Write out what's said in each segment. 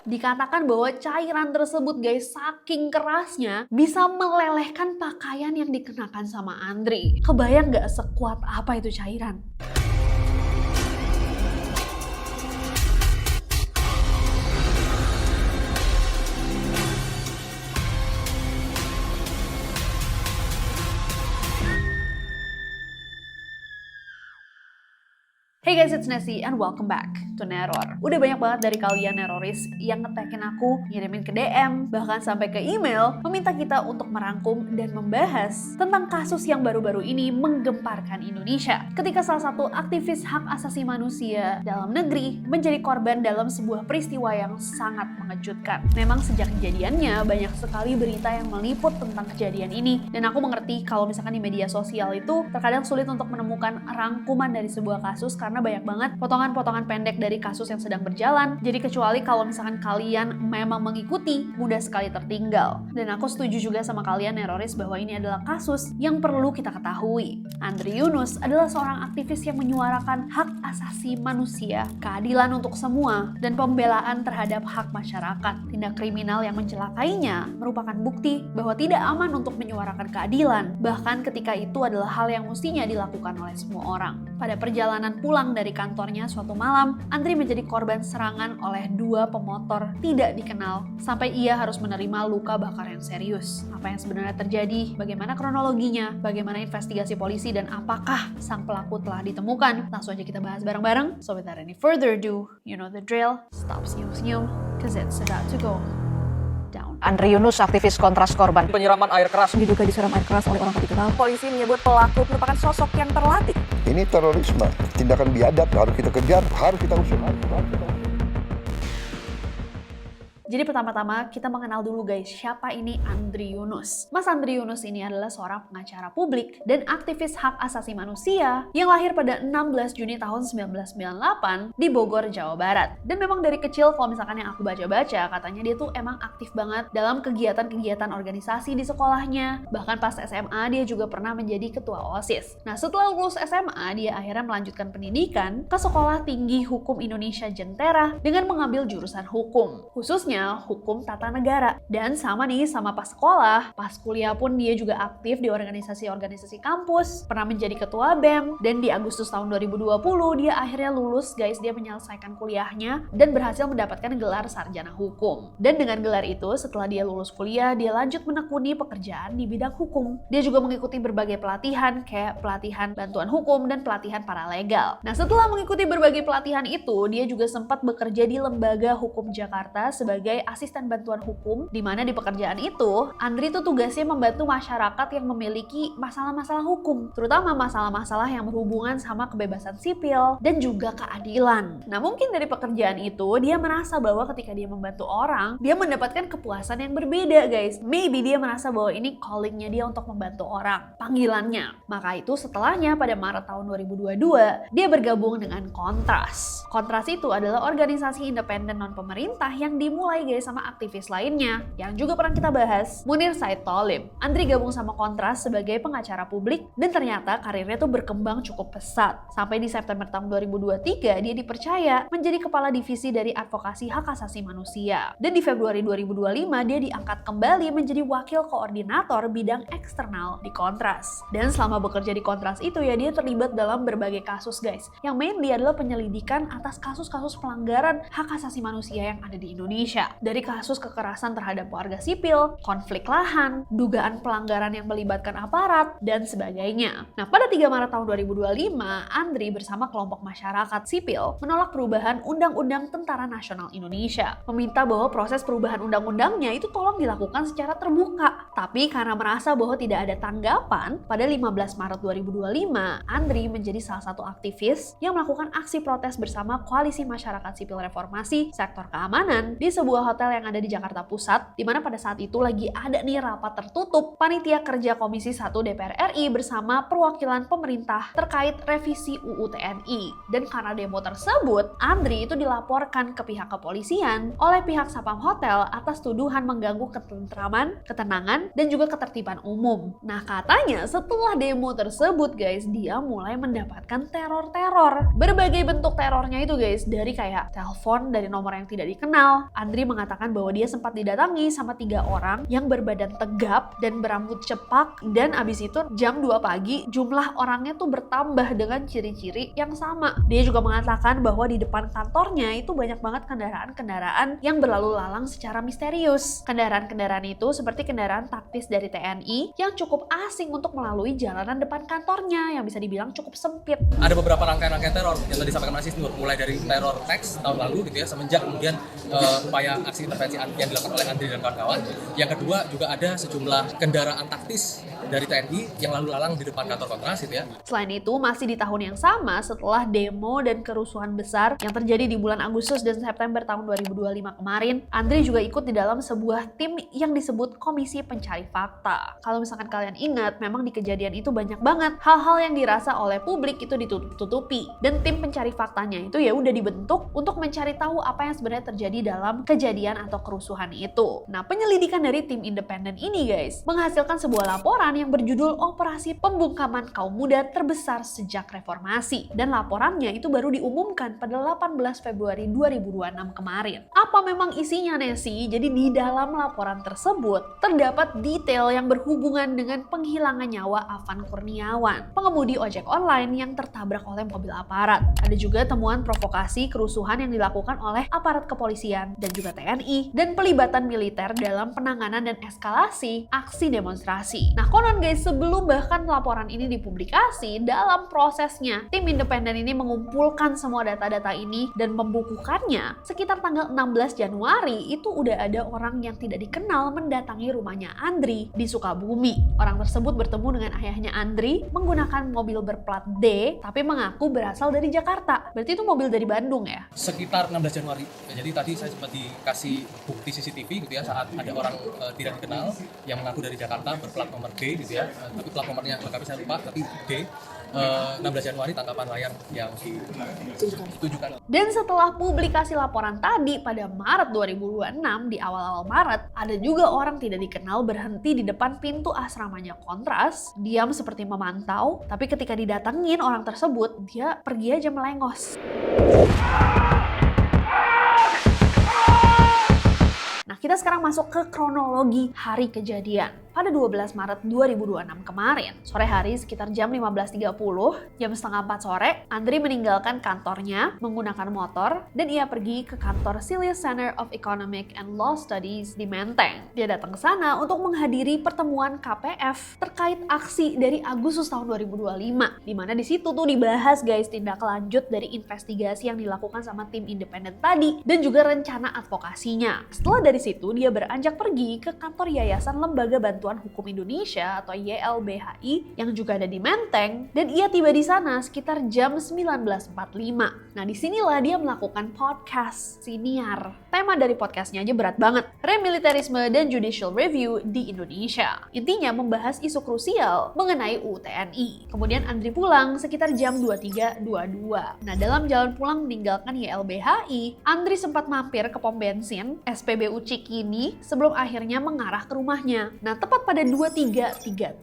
Dikatakan bahwa cairan tersebut guys saking kerasnya bisa melelehkan pakaian yang dikenakan sama Andri. Kebayang gak sekuat apa itu cairan? Hey guys, it's Nessie and welcome back to Neror. Udah banyak banget dari kalian neroris yang nge-tagin aku, ngirimin ke DM, bahkan sampai ke email, meminta kita untuk merangkum dan membahas tentang kasus yang baru-baru ini menggemparkan Indonesia. Ketika salah satu aktivis hak asasi manusia dalam negeri menjadi korban dalam sebuah peristiwa yang sangat mengejutkan. Memang sejak kejadiannya banyak sekali berita yang meliput tentang kejadian ini, dan aku mengerti kalau misalkan di media sosial itu terkadang sulit untuk menemukan rangkuman dari sebuah kasus karena banyak banget potongan-potongan pendek dari kasus yang sedang berjalan. Jadi kecuali kalau misalkan kalian memang mengikuti, mudah sekali tertinggal. Dan aku setuju juga sama kalian neroris bahwa ini adalah kasus yang perlu kita ketahui. Andri Yunus adalah seorang aktivis yang menyuarakan hak asasi manusia, keadilan untuk semua, dan pembelaan terhadap hak masyarakat. Tindak kriminal yang mencelakainya merupakan bukti bahwa tidak aman untuk menyuarakan keadilan, bahkan ketika itu adalah hal yang mestinya dilakukan oleh semua orang. Pada perjalanan pulang dari kantornya suatu malam, Andri menjadi korban serangan oleh dua pemotor tidak dikenal sampai ia harus menerima luka bakar yang serius. Apa yang sebenarnya terjadi? Bagaimana kronologinya? Bagaimana investigasi polisi dan apakah sang pelaku telah ditemukan? Langsung aja kita bahas bareng-bareng. So without any further ado, you know the drill. Stop senyum-senyum, cause it's about to go down. Andri Yunus, aktivis kontras korban penyiraman air keras. Diduga disiram air keras oleh orang tak dikenal. Polisi menyebut pelaku merupakan sosok yang terlatih. Ini terorisme, tindakan biadab, harus kita kejar, harus kita usut. Jadi pertama-tama kita mengenal dulu guys, siapa ini Andri Yunus. Mas Andri Yunus ini adalah seorang pengacara publik dan aktivis hak asasi manusia yang lahir pada 16 Juni tahun 1998 di Bogor, Jawa Barat. Dan memang dari kecil kalau misalkan yang aku baca-baca, katanya dia tuh emang aktif banget dalam kegiatan-kegiatan organisasi di sekolahnya. Bahkan pas SMA dia juga pernah menjadi ketua OSIS. Nah setelah lulus SMA, dia akhirnya melanjutkan pendidikan ke Sekolah Tinggi Hukum Indonesia Jentera dengan mengambil jurusan hukum. Khususnya hukum tata negara. Dan sama nih sama pas sekolah, pas kuliah pun dia juga aktif di organisasi-organisasi kampus, pernah menjadi ketua BEM, dan di Agustus tahun 2020 dia akhirnya lulus guys, dia menyelesaikan kuliahnya dan berhasil mendapatkan gelar sarjana hukum. Dan dengan gelar itu setelah dia lulus kuliah, dia lanjut menekuni pekerjaan di bidang hukum. Dia juga mengikuti berbagai pelatihan kayak pelatihan bantuan hukum dan pelatihan paralegal. Nah setelah mengikuti berbagai pelatihan itu, dia juga sempat bekerja di Lembaga Hukum Jakarta sebagai asisten bantuan hukum, di mana di pekerjaan itu Andri tuh tugasnya membantu masyarakat yang memiliki masalah-masalah hukum, terutama masalah-masalah yang berhubungan sama kebebasan sipil dan juga keadilan. Nah mungkin dari pekerjaan itu dia merasa bahwa ketika dia membantu orang, dia mendapatkan kepuasan yang berbeda guys. Maybe dia merasa bahwa ini callingnya dia untuk membantu orang, panggilannya. Maka itu setelahnya pada Maret tahun 2022 dia bergabung dengan Kontras. Kontras itu adalah organisasi independen non-pemerintah yang dimulai guys sama aktivis lainnya yang juga pernah kita bahas, Munir Said Tholib. Andri gabung sama Kontras sebagai pengacara publik dan ternyata karirnya tuh berkembang cukup pesat. Sampai di September tahun 2023 dia dipercaya menjadi kepala divisi dari advokasi hak asasi manusia. Dan di Februari 2025 dia diangkat kembali menjadi wakil koordinator bidang eksternal di Kontras. Dan selama bekerja di Kontras itu ya dia terlibat dalam berbagai kasus guys. Yang mainly adalah penyelidikan atas kasus-kasus pelanggaran hak asasi manusia yang ada di Indonesia. Dari kasus kekerasan terhadap warga sipil, konflik lahan, dugaan pelanggaran yang melibatkan aparat, dan sebagainya. Nah, pada 3 Maret tahun 2025, Andri bersama kelompok masyarakat sipil menolak perubahan Undang-Undang Tentara Nasional Indonesia. Meminta bahwa proses perubahan undang-undangnya itu tolong dilakukan secara terbuka. Tapi karena merasa bahwa tidak ada tanggapan, pada 15 Maret 2025, Andri menjadi salah satu aktivis yang melakukan aksi protes bersama Koalisi Masyarakat Sipil Reformasi Sektor Keamanan di sebuah hotel yang ada di Jakarta Pusat, di mana pada saat itu lagi ada nih rapat tertutup Panitia Kerja Komisi 1 DPR RI bersama perwakilan pemerintah terkait revisi UU TNI. Dan karena demo tersebut, Andri itu dilaporkan ke pihak kepolisian oleh pihak Sapam Hotel atas tuduhan mengganggu ketentraman, ketenangan, dan juga ketertiban umum. Nah katanya setelah demo tersebut guys, dia mulai mendapatkan teror-teror. Berbagai bentuk terornya itu guys, dari kayak telepon dari nomor yang tidak dikenal. Andri mengatakan bahwa dia sempat didatangi sama 3 orang yang berbadan tegap dan berambut cepak, dan abis itu jam 2 pagi jumlah orangnya tuh bertambah dengan ciri-ciri yang sama. Dia juga mengatakan bahwa di depan kantornya itu banyak banget kendaraan-kendaraan yang berlalu lalang secara misterius. Kendaraan-kendaraan itu seperti kendaraan taktis dari TNI yang cukup asing untuk melalui jalanan depan kantornya yang bisa dibilang cukup sempit. Ada beberapa rangkaian teror yang tadi disampaikan Mas Isnur, mulai dari teror teks tahun lalu gitu ya, semenjak kemudian upaya aksi intervensi yang dilakukan oleh Andri dan kawan-kawan. Yang kedua juga ada sejumlah kendaraan taktis dari TNI yang lalu lalang di depan kantor Kontras gitu ya. Selain itu, masih di tahun yang sama setelah demo dan kerusuhan besar yang terjadi di bulan Agustus dan September tahun 2025 kemarin, Andri juga ikut di dalam sebuah tim yang disebut Komisi Pencari Fakta. Kalau misalkan kalian ingat, memang di kejadian itu banyak banget hal-hal yang dirasa oleh publik itu ditutup-tutupi, dan tim pencari faktanya itu ya udah dibentuk untuk mencari tahu apa yang sebenarnya terjadi dalam kejadian atau kerusuhan itu. Nah, penyelidikan dari tim independen ini guys menghasilkan sebuah laporan yang berjudul Operasi Pembungkaman Kaum Muda Terbesar Sejak Reformasi, dan laporannya itu baru diumumkan pada 18 Februari 2026 kemarin. Apa memang isinya, Nesi? Jadi di dalam laporan tersebut terdapat detail yang berhubungan dengan penghilangan nyawa Afan Kurniawan, pengemudi ojek online yang tertabrak oleh mobil aparat. Ada juga temuan provokasi kerusuhan yang dilakukan oleh aparat kepolisian dan juga TNI, dan pelibatan militer dalam penanganan dan eskalasi aksi demonstrasi. Nah, konon guys, sebelum bahkan laporan ini dipublikasi, dalam prosesnya tim independen ini mengumpulkan semua data-data ini dan membukukannya. Sekitar tanggal 16 Januari itu udah ada orang yang tidak dikenal mendatangi rumahnya Andri di Sukabumi. Orang tersebut bertemu dengan ayahnya Andri menggunakan mobil berplat D tapi mengaku berasal dari Jakarta. Berarti itu mobil dari Bandung ya? Sekitar 16 Januari. Ya, jadi tadi saya sempat dikasih bukti CCTV gitu ya, saat ada orang tidak dikenal yang mengaku dari Jakarta berplat nomor D gitu ya. Tapi plat nomornya lengkapnya saya lupa, tapi D. 16 Januari tangkapan layar yang ditujukan. Dan setelah publikasi laporan tadi pada Maret 2026, di awal-awal Maret, ada juga orang tidak dikenal berhenti di depan pintu asramanya Kontras, diam seperti memantau, tapi ketika didatengin orang tersebut, dia pergi aja melengos. Nah, kita sekarang masuk ke kronologi hari kejadian. Pada 12 Maret 2026 kemarin, sore hari sekitar jam 15.30, jam setengah 4 sore, Andri meninggalkan kantornya menggunakan motor dan ia pergi ke kantor Silius Center of Economic and Law Studies di Menteng. Dia datang ke sana untuk menghadiri pertemuan KPF terkait aksi dari Agustus tahun 2025, di mana di situ tuh dibahas guys tindak lanjut dari investigasi yang dilakukan sama tim independen tadi dan juga rencana advokasinya. Setelah dari situ, dia beranjak pergi ke kantor Yayasan Lembaga Bantuan Hukum Indonesia atau YLBHI yang juga ada di Menteng, dan ia tiba di sana sekitar jam 19.45. Nah, disinilah dia melakukan podcast siniar. Tema dari podcastnya aja berat banget, remilitarisme dan judicial review di Indonesia. Intinya membahas isu krusial mengenai UU TNI. Kemudian Andri pulang sekitar jam 23.22. Nah, dalam jalan pulang meninggalkan YLBHI, Andri sempat mampir ke pom bensin SPBU Cikini sebelum akhirnya mengarah ke rumahnya. Nah, tepat pada 23.37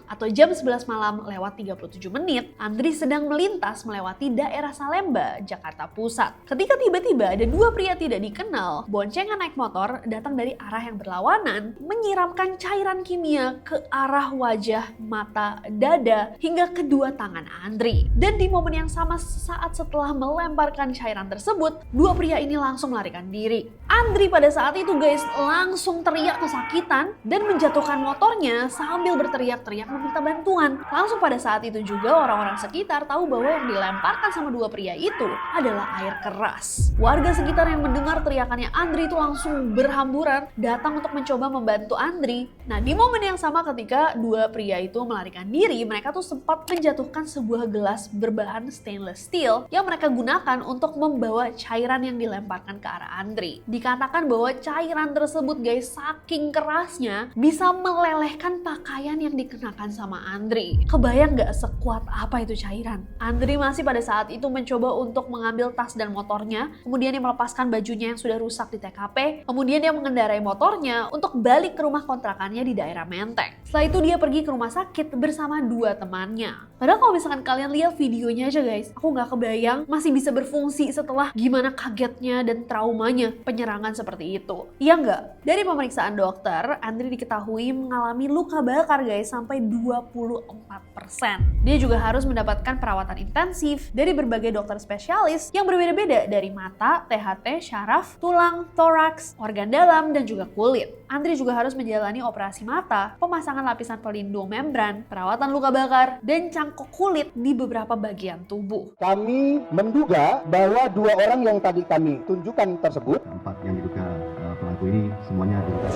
atau jam 11 malam lewat 37 menit, Andri sedang melintas melewati daerah Salemba, Jakarta Pusat. Ketika tiba-tiba ada 2 pria tidak dikenal, boncengan naik motor datang dari arah yang berlawanan, menyiramkan cairan kimia ke arah wajah, mata, dada, hingga kedua tangan Andri. Dan di momen yang sama, saat setelah melemparkan cairan tersebut, 2 pria ini langsung melarikan diri. Andri pada saat itu guys langsung teriak kesakitan dan menjatuhkan motornya sambil berteriak-teriak meminta bantuan. Langsung pada saat itu juga orang-orang sekitar tahu bahwa yang dilemparkan sama 2 pria itu adalah air keras. Warga sekitar yang mendengar teriakannya Andri itu langsung berhamburan datang untuk mencoba membantu Andri. Nah, di momen yang sama ketika 2 pria itu melarikan diri, mereka tuh sempat menjatuhkan sebuah gelas berbahan stainless steel yang mereka gunakan untuk membawa cairan yang dilemparkan ke arah Andri. Dikatakan bahwa cairan cairan tersebut guys, saking kerasnya bisa melelehkan pakaian yang dikenakan sama Andri. Kebayang gak sekuat apa itu cairan? Andri masih pada saat itu mencoba untuk mengambil tas dan motornya, kemudian dia melepaskan bajunya yang sudah rusak di TKP, kemudian dia mengendarai motornya untuk balik ke rumah kontrakannya di daerah Menteng. Setelah itu dia pergi ke rumah sakit bersama 2 temannya. Padahal kalau misalkan kalian lihat videonya aja guys, aku gak kebayang masih bisa berfungsi setelah gimana kagetnya dan traumanya penyerangan seperti itu. Iya nggak? Dari pemeriksaan dokter, Andri diketahui mengalami luka bakar guys sampai 24%. Dia juga harus mendapatkan perawatan intensif dari berbagai dokter spesialis yang berbeda-beda dari mata, THT, syaraf, tulang, toraks, organ dalam, dan juga kulit. Andri juga harus menjalani operasi mata, pemasangan lapisan pelindung membran, perawatan luka bakar, dan cangkok kulit di beberapa bagian tubuh. Kami menduga bahwa 2 orang yang tadi kami tunjukkan tersebut, 4 yang diduga pelaku ini semuanya diduga.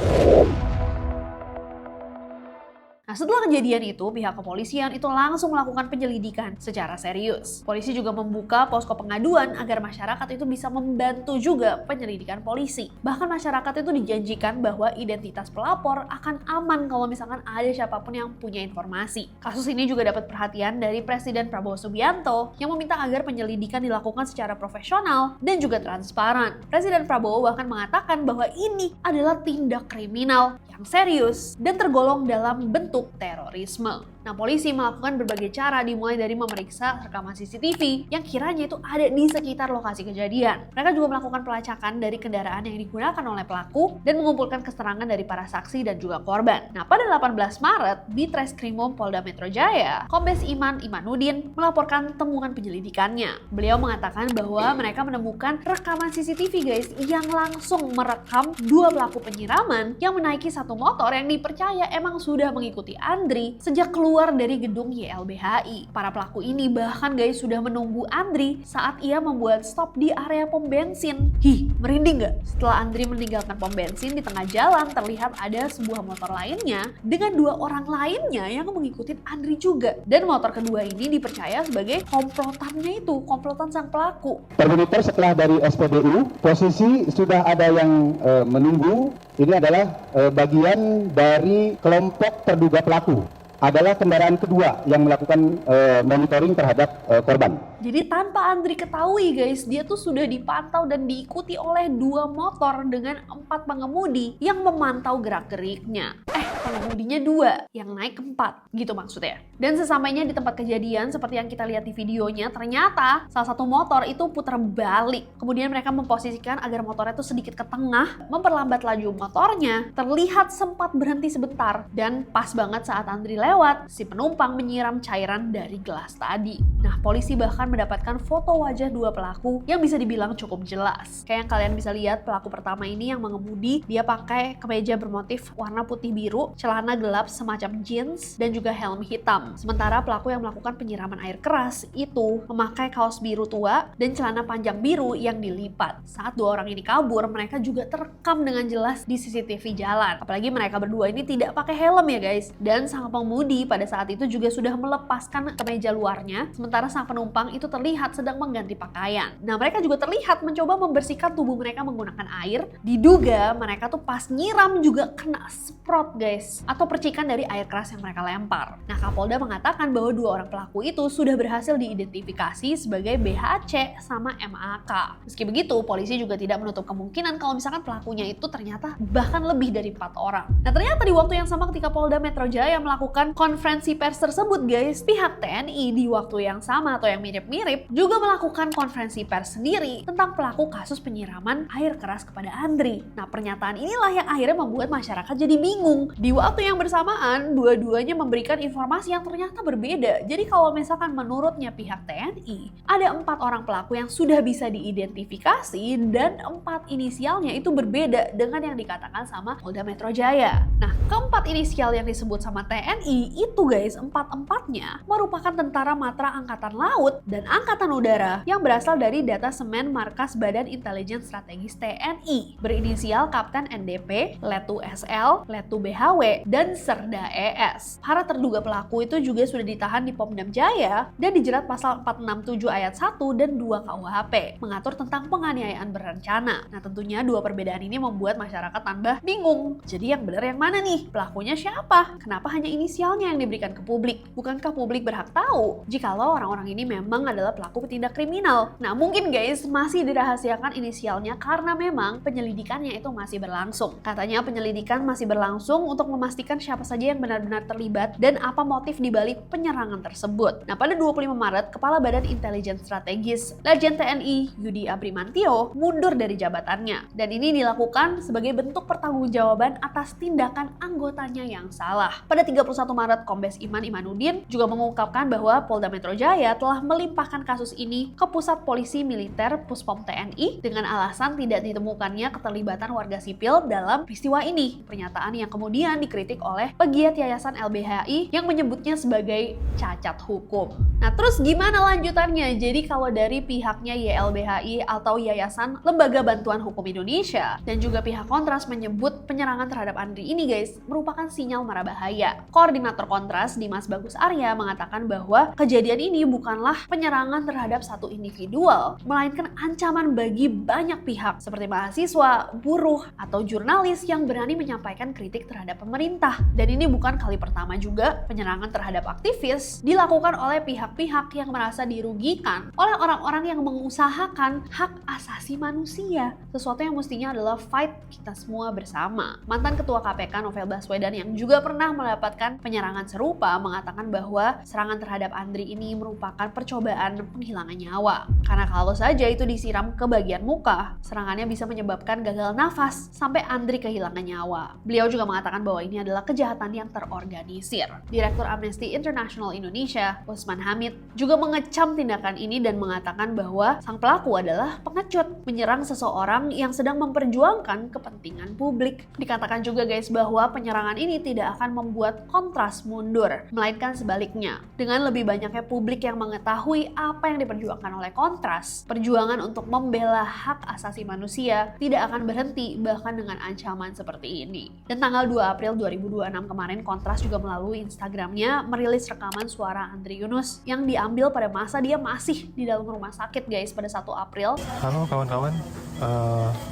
Nah, setelah kejadian itu, pihak kepolisian itu langsung melakukan penyelidikan secara serius. Polisi juga membuka posko pengaduan agar masyarakat itu bisa membantu juga penyelidikan polisi. Bahkan masyarakat itu dijanjikan bahwa identitas pelapor akan aman kalau misalkan ada siapapun yang punya informasi. Kasus ini juga dapat perhatian dari Presiden Prabowo Subianto yang meminta agar penyelidikan dilakukan secara profesional dan juga transparan. Presiden Prabowo bahkan mengatakan bahwa ini adalah tindak kriminal yang serius dan tergolong dalam bentuk terorisme. Nah, polisi melakukan berbagai cara dimulai dari memeriksa rekaman CCTV yang kiranya itu ada di sekitar lokasi kejadian. Mereka juga melakukan pelacakan dari kendaraan yang digunakan oleh pelaku dan mengumpulkan keterangan dari para saksi dan juga korban. Nah, pada 18 Maret, di Treskrimum Polda Metro Jaya, Kombes Iman Imanuddin melaporkan temuan penyelidikannya. Beliau mengatakan bahwa mereka menemukan rekaman CCTV guys yang langsung merekam 2 pelaku penyiraman yang menaiki satu motor yang dipercaya emang sudah mengikuti Andri sejak keluar dari gedung YLBHI. Para pelaku ini bahkan guys sudah menunggu Andri saat ia membuat stop di area pom bensin. Merinding gak? Setelah Andri meninggalkan pom bensin, di tengah jalan terlihat ada sebuah motor lainnya dengan 2 orang lainnya yang mengikuti Andri juga. Dan motor kedua ini dipercaya sebagai komplotan sang pelaku. per meter setelah dari SPBU, posisi sudah ada yang menunggu. Ini adalah bagian dari kelompok terduga pelaku. Adalah kendaraan kedua yang melakukan monitoring terhadap korban. Jadi tanpa Andri ketahui guys, dia tuh sudah dipantau dan diikuti oleh 2 motor dengan 4 pengemudi yang memantau gerak-geriknya. Pengemudinya 2, yang naik 4, gitu maksudnya. Dan sesampainya di tempat kejadian, seperti yang kita lihat di videonya, ternyata salah satu motor itu putar balik. Kemudian mereka memposisikan agar motornya itu sedikit ke tengah, memperlambat laju motornya, terlihat sempat berhenti sebentar. Dan pas banget saat Andri lewat, si penumpang menyiram cairan dari gelas tadi. Nah, polisi bahkan mendapatkan foto wajah 2 pelaku yang bisa dibilang cukup jelas. Kayak yang kalian bisa lihat, pelaku pertama ini yang mengemudi, dia pakai kemeja bermotif warna putih biru, celana gelap semacam jeans, dan juga helm hitam. Sementara pelaku yang melakukan penyiraman air keras itu memakai kaos biru tua dan celana panjang biru yang dilipat. Saat 2 orang ini kabur, mereka juga terekam dengan jelas di CCTV jalan. Apalagi mereka berdua ini tidak pakai helm ya guys. Dan sang pengemudi pada saat itu juga sudah melepaskan kemeja luarnya, sementara sang penumpang itu terlihat sedang mengganti pakaian. Nah, mereka juga terlihat mencoba membersihkan tubuh mereka menggunakan air. Diduga mereka tuh pas nyiram juga kena semprot guys, atau percikan dari air keras yang mereka lempar. Nah, Kapolda mengatakan bahwa 2 orang pelaku itu sudah berhasil diidentifikasi sebagai BHC sama MAK. Meski begitu, polisi juga tidak menutup kemungkinan kalau misalkan pelakunya itu ternyata bahkan lebih dari 4 orang. Nah, ternyata di waktu yang sama ketika Polda Metro Jaya melakukan konferensi pers tersebut guys, pihak TNI di waktu yang sama atau yang mirip-mirip juga melakukan konferensi pers sendiri tentang pelaku kasus penyiraman air keras kepada Andri. Nah, pernyataan inilah yang akhirnya membuat masyarakat jadi bingung. Di waktu yang bersamaan, dua-duanya memberikan informasi yang ternyata berbeda. Jadi kalau misalkan menurutnya pihak TNI, ada 4 orang pelaku yang sudah bisa diidentifikasi dan 4 inisialnya itu berbeda dengan yang dikatakan sama Polda Metro Jaya. Nah, keempat inisial yang disebut sama TNI TNI itu guys, empat-empatnya merupakan tentara matra angkatan laut dan angkatan udara yang berasal dari datasemen Markas Badan Intelijen Strategis TNI berinisial Kapten NDP, Letu SL, Letu BHW, dan Serda ES. Para terduga pelaku itu juga sudah ditahan di Pom Dam Jaya dan dijerat pasal 467 ayat 1 dan 2 KUHP mengatur tentang penganiayaan berencana. Nah, tentunya dua perbedaan ini membuat masyarakat tambah bingung. Jadi yang benar yang mana nih? Pelakunya siapa? Kenapa hanya inisialnya yang diberikan ke publik? Bukankah publik berhak tahu jikalau orang-orang ini memang adalah pelaku tindak kriminal? Nah, mungkin guys masih dirahasiakan inisialnya karena memang penyelidikannya itu masih berlangsung. Katanya penyelidikan masih berlangsung untuk memastikan siapa saja yang benar-benar terlibat dan apa motif dibalik penyerangan tersebut. Nah, pada 25 Maret, Kepala Badan Intelijen Strategis Lejen TNI Yudi Abrimantio mundur dari jabatannya. Dan ini dilakukan sebagai bentuk pertanggungjawaban atas tindakan anggotanya yang salah. Pada 31 Maret, Kombes Iman Imanuddin juga mengungkapkan bahwa Polda Metro Jaya telah melimpahkan kasus ini ke Pusat Polisi Militer Puspom TNI dengan alasan tidak ditemukannya keterlibatan warga sipil dalam peristiwa ini. Pernyataan yang kemudian dikritik oleh pegiat Yayasan LBHI yang menyebutnya sebagai cacat hukum. Nah, terus gimana lanjutannya? Jadi kalau dari pihaknya YLBHI atau Yayasan Lembaga Bantuan Hukum Indonesia dan juga pihak Kontras menyebut penyerangan terhadap Andri ini guys merupakan sinyal mara bahaya. Koordinator Kontras Dimas Bagus Arya mengatakan bahwa kejadian ini bukanlah penyerangan terhadap satu individual, melainkan ancaman bagi banyak pihak seperti mahasiswa, buruh, atau jurnalis yang berani menyampaikan kritik terhadap pemerintah. Dan ini bukan kali pertama juga penyerangan terhadap aktivis dilakukan oleh pihak-pihak yang merasa dirugikan oleh orang-orang yang mengusahakan hak asasi manusia. Sesuatu yang mestinya adalah fight kita semua bersama. Mantan Ketua KPK Novel Baswedan yang juga pernah mendapatkan penyerangan serupa mengatakan bahwa serangan terhadap Andri ini merupakan percobaan penghilangan nyawa. Karena kalau saja itu disiram ke bagian muka, serangannya bisa menyebabkan gagal nafas sampai Andri kehilangan nyawa. Beliau juga mengatakan bahwa ini adalah kejahatan yang terorganisir. Direktur Amnesty International Indonesia, Usman Hamid, juga mengecam tindakan ini dan mengatakan bahwa sang pelaku adalah pengecut, menyerang seseorang yang sedang memperjuangkan kepentingan publik. Dikatakan juga guys bahwa penyerangan ini tidak akan membuat Kontras mundur, melainkan sebaliknya. Dengan lebih banyaknya publik yang mengetahui apa yang diperjuangkan oleh Kontras, perjuangan untuk membela hak asasi manusia tidak akan berhenti bahkan dengan ancaman seperti ini. Dan tanggal 2 April 2026 kemarin, Kontras juga melalui Instagramnya merilis rekaman suara Andri Yunus yang diambil pada masa dia masih di dalam rumah sakit guys pada 1 April. Halo kawan-kawan,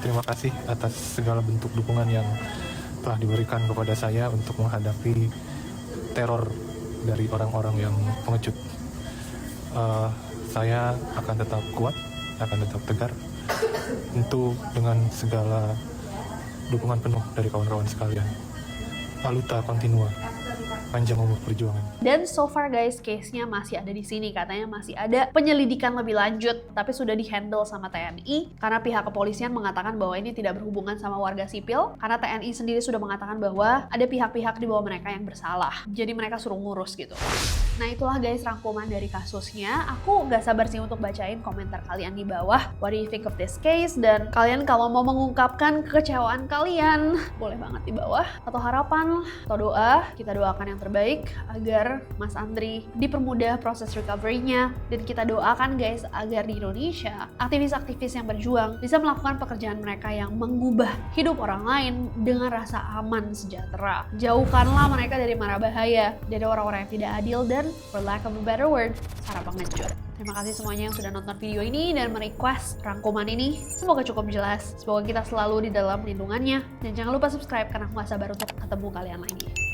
terima kasih atas segala bentuk dukungan yang telah diberikan kepada saya untuk menghadapi teror dari orang-orang yang pengecut. Saya akan tetap kuat, akan tetap tegar, tentu dengan segala dukungan penuh dari kawan-kawan sekalian. Aluta continua. Panjang umur perjuangan. Dan so far guys, case-nya masih ada di sini. Katanya masih ada penyelidikan lebih lanjut, tapi sudah di-handle sama TNI karena pihak kepolisian mengatakan bahwa ini tidak berhubungan sama warga sipil karena TNI sendiri sudah mengatakan bahwa ada pihak-pihak di bawah mereka yang bersalah. Jadi mereka suruh ngurus gitu. Nah, itulah guys rangkuman dari kasusnya. Aku gak sabar sih untuk bacain komentar kalian di bawah. What do you think of this case? Dan kalian kalau mau mengungkapkan kekecewaan kalian, boleh banget di bawah. Atau harapan, atau doa, kita doakan yang terbaik agar Mas Andri dipermudah proses recovery-nya. Dan kita doakan guys agar di Indonesia, aktivis-aktivis yang berjuang bisa melakukan pekerjaan mereka yang mengubah hidup orang lain dengan rasa aman sejahtera. Jauhkanlah mereka dari mara bahaya, dari orang-orang yang tidak adil dan for lack of a better word, para pengecut. Terima kasih semuanya yang sudah nonton video ini dan merequest rangkuman ini. Semoga cukup jelas. Semoga kita selalu di dalam lindungannya. Dan jangan lupa subscribe karena aku gak sabar untuk ketemu kalian lagi.